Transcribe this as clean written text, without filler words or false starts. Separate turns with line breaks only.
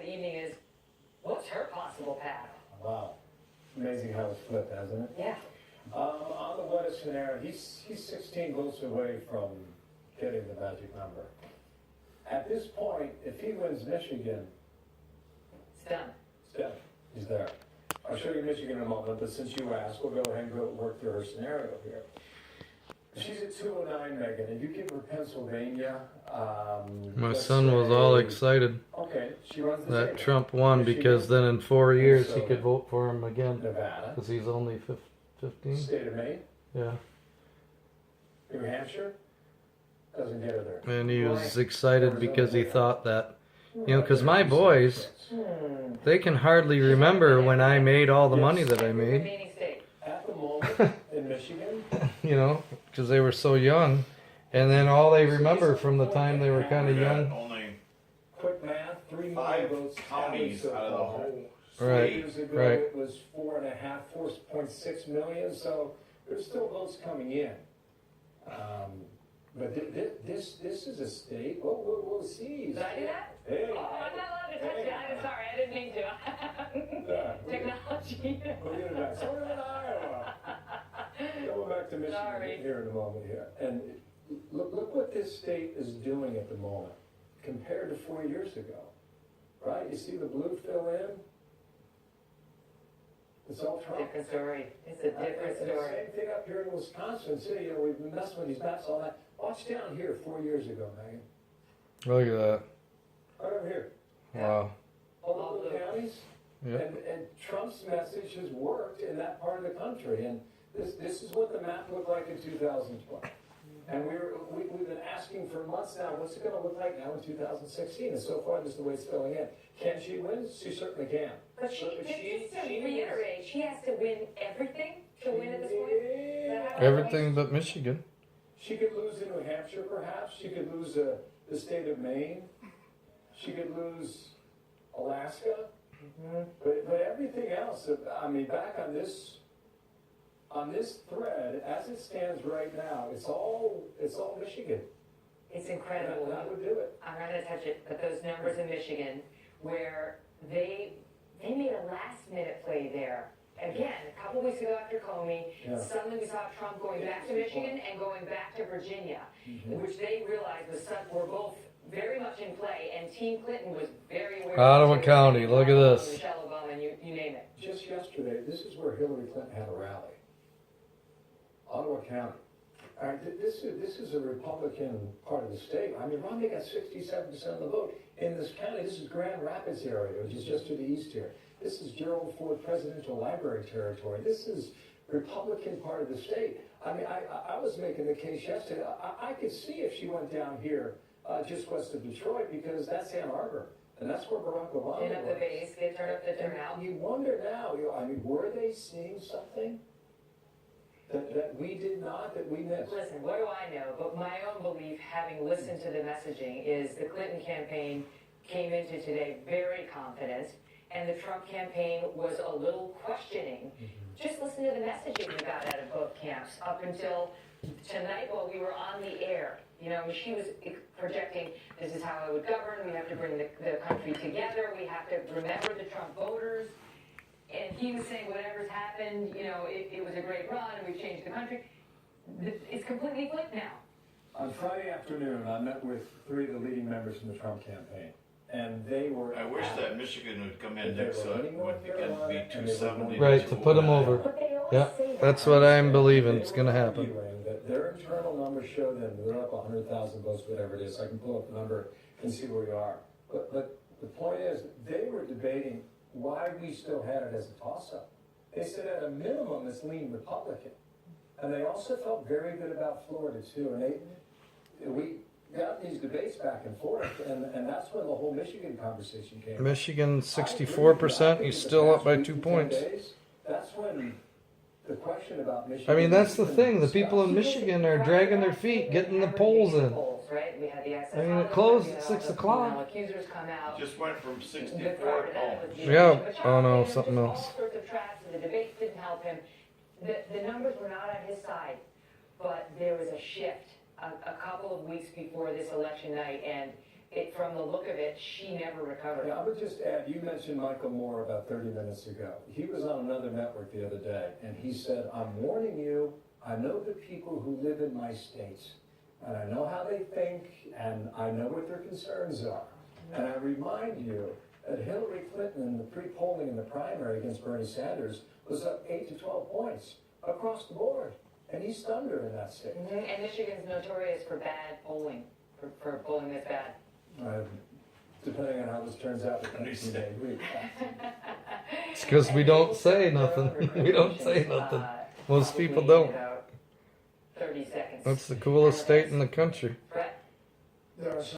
evening is, what's her possible path?
Wow. Amazing how it's flipped, hasn't it?
Yeah.
On the wettest scenario, he's 16 votes away from getting the magic number. At this point, if he wins Michigan,
It's done.
it's done. He's there. I'll show you Michigan in a moment, but since you asked, we'll go ahead and go work through her scenario here. She's at 209, Megan, and you give her Pennsylvania.
My
let's
son was
say-
all excited
Okay, she runs the
that
state.
Trump won because then in 4 years he could vote for him again
Nevada,
because he's only 15.
state of Maine,
Yeah,
New Hampshire, doesn't get her there.
and he was excited because he thought that, you know, because my boys, they can hardly remember when I made all the money that I made,
Remaining state.
At the moment, in Michigan,
you know, because they were so young. And then all they remember from the time they were kind of young.
Only
quick math, 3 million
5
votes
counties
so
out of the
far.
whole
Right.
state.
Years ago,
Right.
it was 4.6 million, so there's still votes coming in. But this is a state, whoa, see.
Did I do that?
Hey.
Oh, I'm not allowed to touch it. I'm sorry, I didn't mean to. Technology.
Look at that. So we're in Iowa. Going back to Michigan
Sorry.
here in a moment here. And look what this state is doing at the moment compared to 4 years ago. Right? You see the blue fill in? It's all Trump.
Different story. It's a different
And the
story.
same thing up here in Wisconsin City. You know, we've been messing with these maps all that. Watch down here 4 years ago, Megan.
Look at that.
Right over here.
Wow.
All the little counties.
Yeah.
And Trump's message has worked in that part of the country. And this is what the map looked like in 2012. And we've been asking for months now, what's it going to look like now in 2016? And so far, this is the way it's filling in. Can she win? She certainly can.
But just to reiterate, she has to win everything to win at this point? Is that how it
Everything but Michigan.
She could lose in New Hampshire, perhaps. She could lose the state of Maine. She could lose Alaska. But everything else, I mean, back on this thread, as it stands right now, it's all Michigan.
It's incredible.
That would do it.
I'm not going to touch it, but those numbers in Michigan where they made a last minute play there. Again, a couple weeks ago after Comey,
Yeah.
suddenly we saw Trump going back to Michigan and going back to Virginia, which they realized were both very much in play, and Team Clinton was very aware.
Ottawa
of it.
County, look at this.
Michelle Obama, you name it.
Just yesterday, this is where Hillary Clinton had a rally. Ottawa County. All right, this is a Republican part of the state. I mean, Romney got 67% of the vote. In this county, this is Grand Rapids area, which is just to the east here. This is Gerald Ford Presidential Library territory. This is Republican part of the state. I mean, I was making the case yesterday. I could see if she went down here just west of Detroit, because that's Ann Arbor. And that's where Barack Obama
Turn up the
was.
base, they turn up the turnout.
And you wonder now, I mean, were they seeing something that we did not, that we missed?
Listen, what do I know? But my own belief, having listened to the messaging, is the Clinton campaign came into today very confident, and the Trump campaign was a little questioning. Just listen to the messaging we got out of both camps up until tonight while we were on the air. You know, she was projecting, this is how I would govern, we have to bring the country together, we have to remember the Trump voters. And he was saying whatever's happened, you know, it was a great run and we've changed the country. It's completely flipped now.
On Friday afternoon, I met with 3 of the leading members from the Trump campaign, and they were.
I wish that Michigan would come in next, so it would again be
And they were
270.
Right, to put them over.
But they always
Yeah,
say that.
that's what I'm believing it's going to happen.
Arguing that their internal numbers show them they're up 100,000 votes, whatever it is. I can pull up the number and see where we are. But the point is, they were debating why we still had it as a toss-up. They said at a minimum it's lean Republican. And they also felt very good about Florida too. And we got these debates back and forth, and that's when the whole Michigan conversation came.
Michigan 64%. He's still up by 2 points.
That's when the question about Michigan.
I mean, that's the thing. The people in Michigan are dragging their feet, getting the polls in.
Right? We had the
I mean, it closed at 6 o'clock.
Accusers come out.
Just went from 64
The part that
oh.
was-
Yeah. Oh, no,
Just
something else.
All sorts of traps, and the debates didn't help him. The numbers were not on his side, but there was a shift a couple of weeks before this election night, and from the look of it, she never recovered.
Yeah, I would just add, you mentioned Michael Moore about 30 minutes ago. He was on another network the other day, and he said, I'm warning you, I know the people who live in my states, and I know how they think, and I know what their concerns are. And I remind you that Hillary Clinton in the pre-polling in the primary against Bernie Sanders was up 8 to 12 points across the board, and he stunned her in that state.
And Michigan's notorious for bad polling, for polling that's bad.
Depending on how this turns out, the next day week.
It's because we don't say nothing. We don't say nothing. Most people don't.
About 30 seconds.
That's the coolest state in the country.
Brett?
There are some